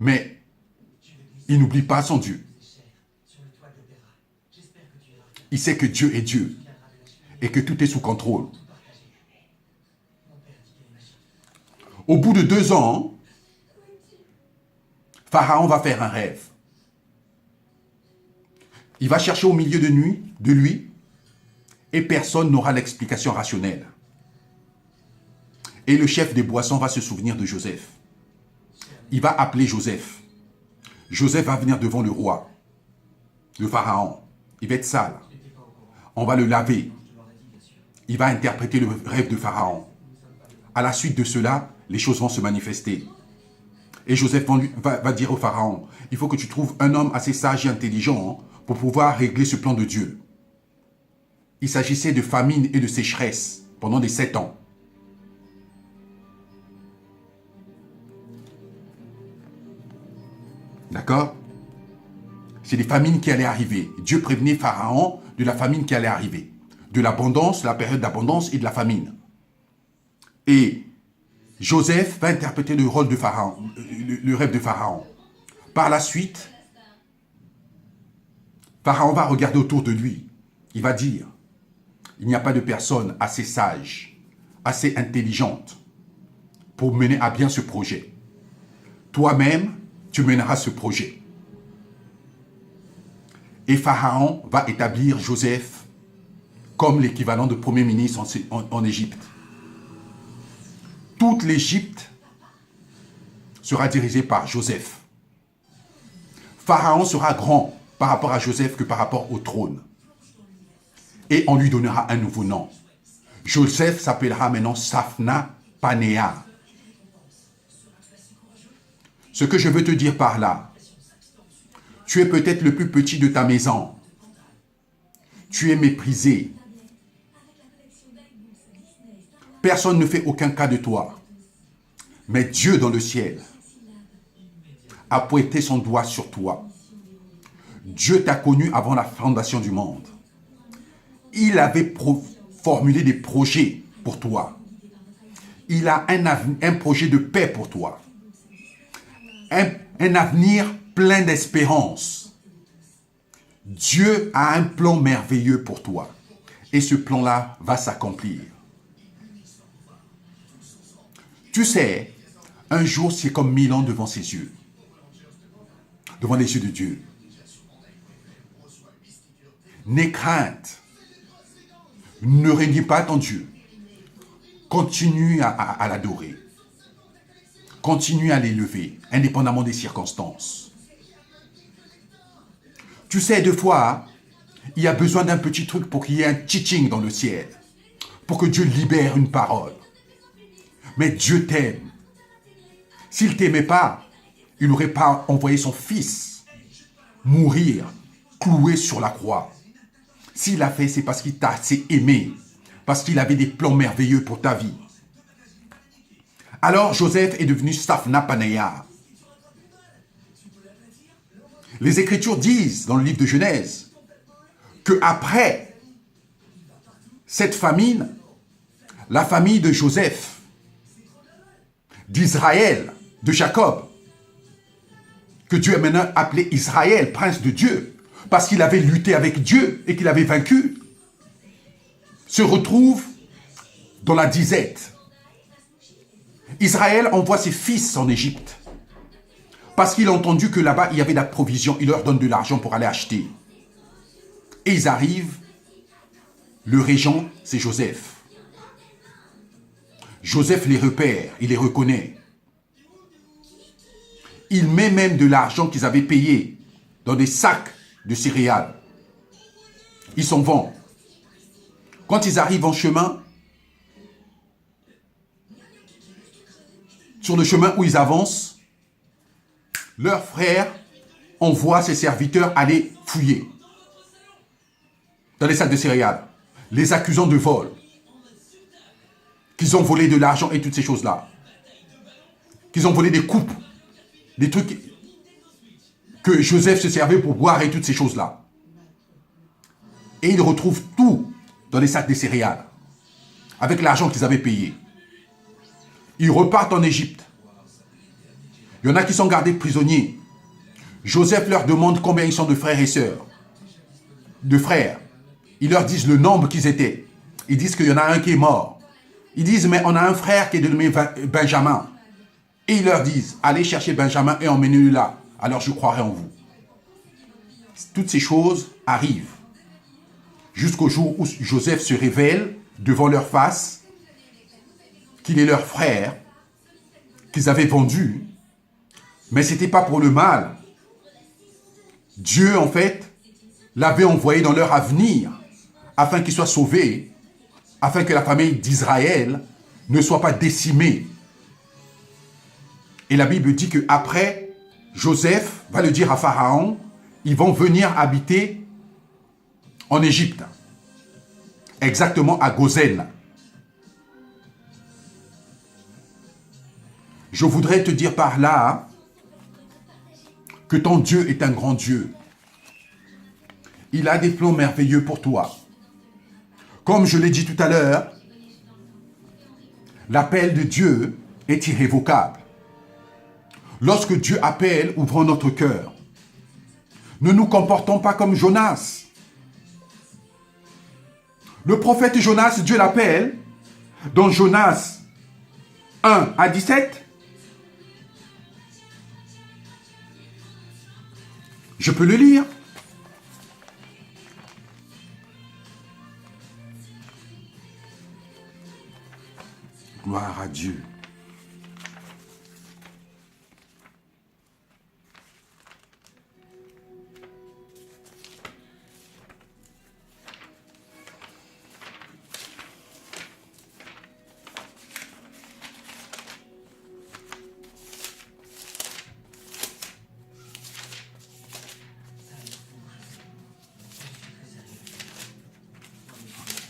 Mais il n'oublie pas son Dieu. Il sait que Dieu est Dieu et que tout est sous contrôle. Au bout de 2 ans, Pharaon va faire un rêve. Il va chercher au milieu de lui, et personne n'aura l'explication rationnelle. Et le chef des boissons va se souvenir de Joseph. Il va appeler Joseph. Joseph va venir devant le roi, le Pharaon. Il va être sale. On va le laver. Il va interpréter le rêve de Pharaon. À la suite de cela, les choses vont se manifester. Et Joseph va dire au Pharaon, il faut que tu trouves un homme assez sage et intelligent pour pouvoir régler ce plan de Dieu. Il s'agissait de famine et de sécheresse pendant les 7 ans. D'accord? C'est des famines qui allaient arriver. Dieu prévenait Pharaon de la famine qui allait arriver. De l'abondance, la période d'abondance et de la famine. Et Joseph va interpréter le rôle de Pharaon, le rêve de Pharaon. Par la suite, Pharaon va regarder autour de lui. Il va dire, il n'y a pas de personne assez sage, assez intelligente pour mener à bien ce projet. Toi-même, tu mèneras ce projet. Et Pharaon va établir Joseph comme l'équivalent de premier ministre en Égypte. Toute l'Égypte sera dirigée par Joseph. Pharaon sera grand par rapport à Joseph que par rapport au trône. Et on lui donnera un nouveau nom. Joseph s'appellera maintenant Saphna Panéa. Ce que je veux te dire par là, tu es peut-être le plus petit de ta maison. Tu es méprisé. Personne ne fait aucun cas de toi. Mais Dieu dans le ciel a pointé son doigt sur toi. Dieu t'a connu avant la fondation du monde. Il avait formulé des projets pour toi. Il a un projet de paix pour toi. Un avenir plein d'espérance. Dieu a un plan merveilleux pour toi. Et ce plan-là va s'accomplir. Tu sais, un jour, c'est comme 1000 ans devant ses yeux. Devant les yeux de Dieu. N'aie crainte. Ne renie pas ton Dieu. Continue à l'adorer. Continue à l'élever, indépendamment des circonstances. Tu sais, des fois, il y a besoin d'un petit truc pour qu'il y ait un teaching dans le ciel. Pour que Dieu libère une parole. Mais Dieu t'aime. S'il ne t'aimait pas, il n'aurait pas envoyé son fils mourir, cloué sur la croix. S'il l'a fait, c'est parce qu'il t'a assez aimé. Parce qu'il avait des plans merveilleux pour ta vie. Alors Joseph est devenu Saphna Panéa. Les Écritures disent dans le livre de Genèse que après cette famine, la famille de Joseph, d'Israël, de Jacob, que Dieu a maintenant appelé Israël, prince de Dieu, parce qu'il avait lutté avec Dieu et qu'il avait vaincu, se retrouve dans la disette. Israël envoie ses fils en Égypte parce qu'il a entendu que là-bas, il y avait de la provision. Il leur donne de l'argent pour aller acheter. Et ils arrivent. Le régent, c'est Joseph. Joseph les repère, il les reconnaît. Il met même de l'argent qu'ils avaient payé dans des sacs de céréales. Ils s'en vont. Quand ils arrivent en chemin, sur le chemin où ils avancent, leur frère envoie ses serviteurs aller fouiller dans les sacs de céréales, les accusant de vol, qu'ils ont volé de l'argent et toutes ces choses-là, qu'ils ont volé des coupes, des trucs que Joseph se servait pour boire et toutes ces choses-là. Et ils retrouvent tout dans les sacs de céréales, avec l'argent qu'ils avaient payé. Ils repartent en Égypte. Il y en a qui sont gardés prisonniers. Joseph leur demande combien ils sont de frères et sœurs. De frères. Ils leur disent le nombre qu'ils étaient. Ils disent qu'il y en a un qui est mort. Ils disent, mais on a un frère qui est dénommé Benjamin. Et ils leur disent, allez chercher Benjamin et emmenez-le là. Alors je croirai en vous. Toutes ces choses arrivent. Jusqu'au jour où Joseph se révèle devant leur face, qu'il est leur frère, qu'ils avaient vendu. Mais ce n'était pas pour le mal. Dieu, en fait, l'avait envoyé dans leur avenir, afin qu'ils soient sauvés, afin que la famille d'Israël ne soit pas décimée. Et la Bible dit qu'après, Joseph va le dire à Pharaon, ils vont venir habiter en Égypte, exactement à Goshen. Je voudrais te dire par là que ton Dieu est un grand Dieu. Il a des plans merveilleux pour toi. Comme je l'ai dit tout à l'heure, l'appel de Dieu est irrévocable. Lorsque Dieu appelle, ouvrons notre cœur. Ne nous comportons pas comme Jonas. Le prophète Jonas, Dieu l'appelle, dans Jonas 1 à 17. Je peux le lire. Gloire à Dieu.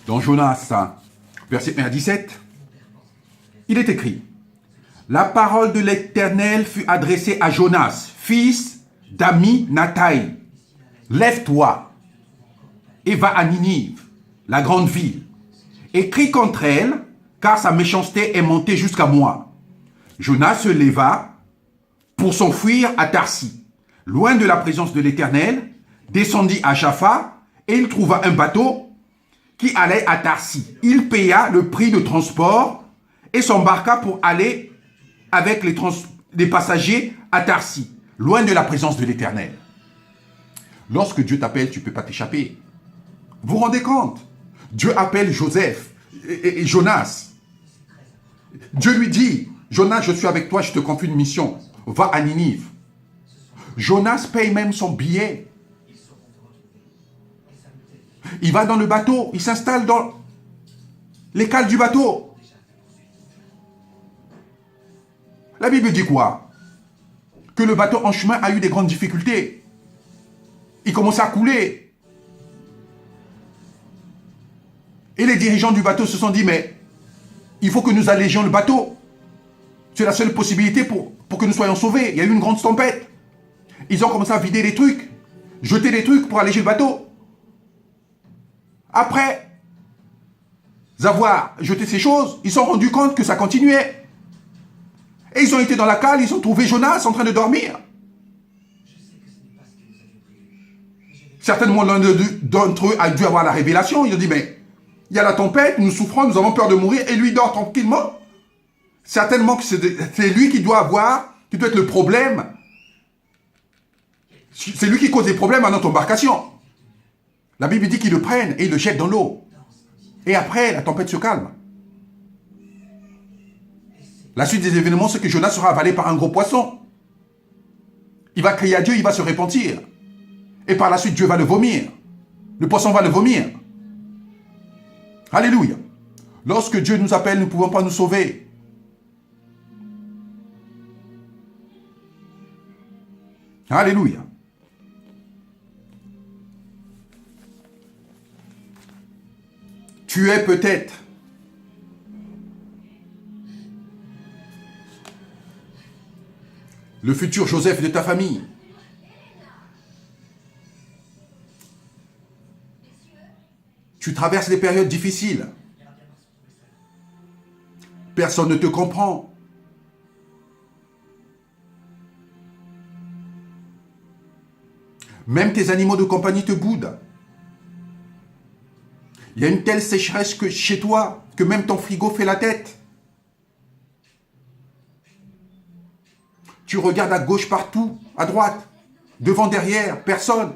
Dans Jonas, verset 1 à 17, il est écrit, « La parole de l'Éternel fut adressée à Jonas, fils d'Aminataï. Lève-toi et va à Ninive, la grande ville, et crie contre elle, car sa méchanceté est montée jusqu'à moi. » Jonas se leva pour s'enfuir à Tarsis, loin de la présence de l'Éternel, descendit à Jaffa, et il trouva un bateau qui allait à Tarsis. Il paya le prix de transport et s'embarqua pour aller avec les passagers à Tarsis, loin de la présence de l'Éternel. Lorsque Dieu t'appelle, tu ne peux pas t'échapper. Vous vous rendez compte? Dieu appelle Joseph et Jonas. Dieu lui dit, Jonas, je suis avec toi, je te confie une mission. Va à Ninive. Jonas paye même son billet. Il va dans le bateau, il s'installe dans les cales du bateau. La Bible dit quoi? Que le bateau en chemin a eu des grandes difficultés. Il commençait à couler. Et les dirigeants du bateau se sont dit, mais il faut que nous allégions le bateau. C'est la seule possibilité pour que nous soyons sauvés. Il y a eu une grande tempête. Ils ont commencé à vider les trucs, jeter les trucs pour alléger le bateau. Après avoir jeté ces choses, ils se sont rendus compte que ça continuait. Et ils ont été dans la cale, ils ont trouvé Jonas en train de dormir. Certainement, l'un d'entre eux a dû avoir la révélation. Ils ont dit, mais il y a la tempête, nous souffrons, nous avons peur de mourir, et lui dort tranquillement. Certainement que c'est lui qui doit être le problème. C'est lui qui cause des problèmes à notre embarcation. La Bible dit qu'ils le prennent et ils le jettent dans l'eau. Et après, la tempête se calme. La suite des événements, c'est que Jonas sera avalé par un gros poisson. Il va crier à Dieu, il va se repentir. Et par la suite, Dieu va le vomir. Le poisson va le vomir. Alléluia. Lorsque Dieu nous appelle, nous ne pouvons pas nous sauver. Alléluia. Tu es peut-être le futur Joseph de ta famille. Tu traverses des périodes difficiles. Personne ne te comprend. Même tes animaux de compagnie te boudent. Il y a une telle sécheresse que chez toi, que même ton frigo fait la tête. Tu regardes à gauche partout, à droite, devant, derrière, personne.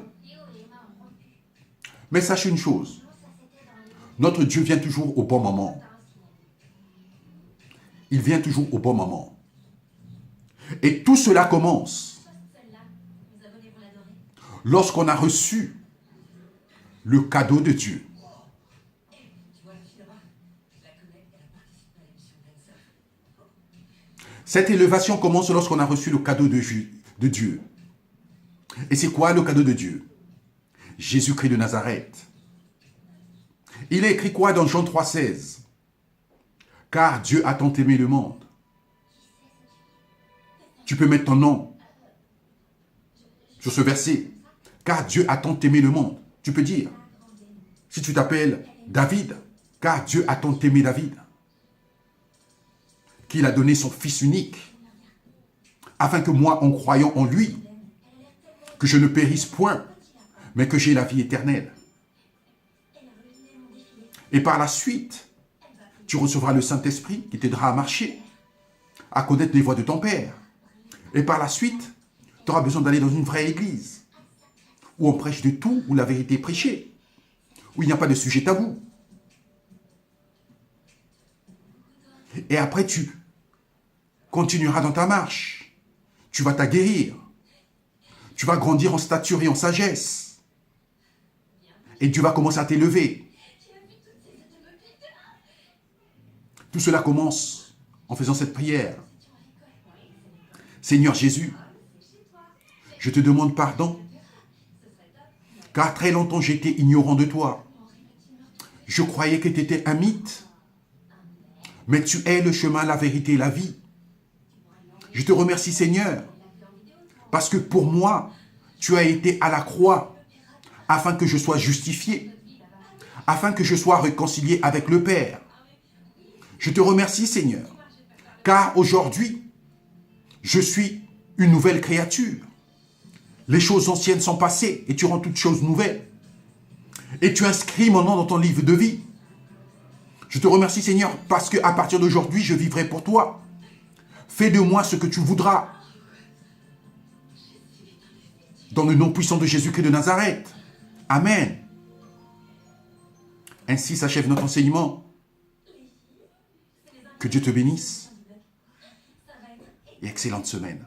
Mais sache une chose, notre Dieu vient toujours au bon moment. Il vient toujours au bon moment. Et tout cela commence lorsqu'on a reçu le cadeau de Dieu. Cette élévation commence lorsqu'on a reçu le cadeau de Dieu. Et c'est quoi le cadeau de Dieu? Jésus-Christ de Nazareth. Il est écrit quoi dans Jean 3,16? Car Dieu a tant aimé le monde. Tu peux mettre ton nom sur ce verset. Car Dieu a tant aimé le monde. Tu peux dire, si tu t'appelles David, car Dieu a tant aimé David, qu'il a donné son Fils unique, afin que moi, en croyant en lui, que je ne périsse point, mais que j'ai la vie éternelle. Et par la suite, tu recevras le Saint-Esprit qui t'aidera à marcher, à connaître les voies de ton Père. Et par la suite, tu auras besoin d'aller dans une vraie église, où on prêche de tout, où la vérité est prêchée, où il n'y a pas de sujet tabou. Et après, tu continueras dans ta marche. Tu vas t'aguerrir. Tu vas grandir en stature et en sagesse. Et Dieu va commencer à t'élever. Tout cela commence en faisant cette prière. Seigneur Jésus, je te demande pardon, car très longtemps j'étais ignorant de toi. Je croyais que tu étais un mythe, mais tu es le chemin, la vérité et la vie. Je te remercie Seigneur, parce que pour moi, tu as été à la croix, afin que je sois justifié, afin que je sois réconcilié avec le Père. Je te remercie Seigneur, car aujourd'hui, je suis une nouvelle créature. Les choses anciennes sont passées et tu rends toutes choses nouvelles. Et tu inscris mon nom dans ton livre de vie. Je te remercie Seigneur parce qu'à partir d'aujourd'hui, je vivrai pour toi. Fais de moi ce que tu voudras. Dans le nom puissant de Jésus-Christ de Nazareth. Amen. Ainsi s'achève notre enseignement. Que Dieu te bénisse. Et excellente semaine.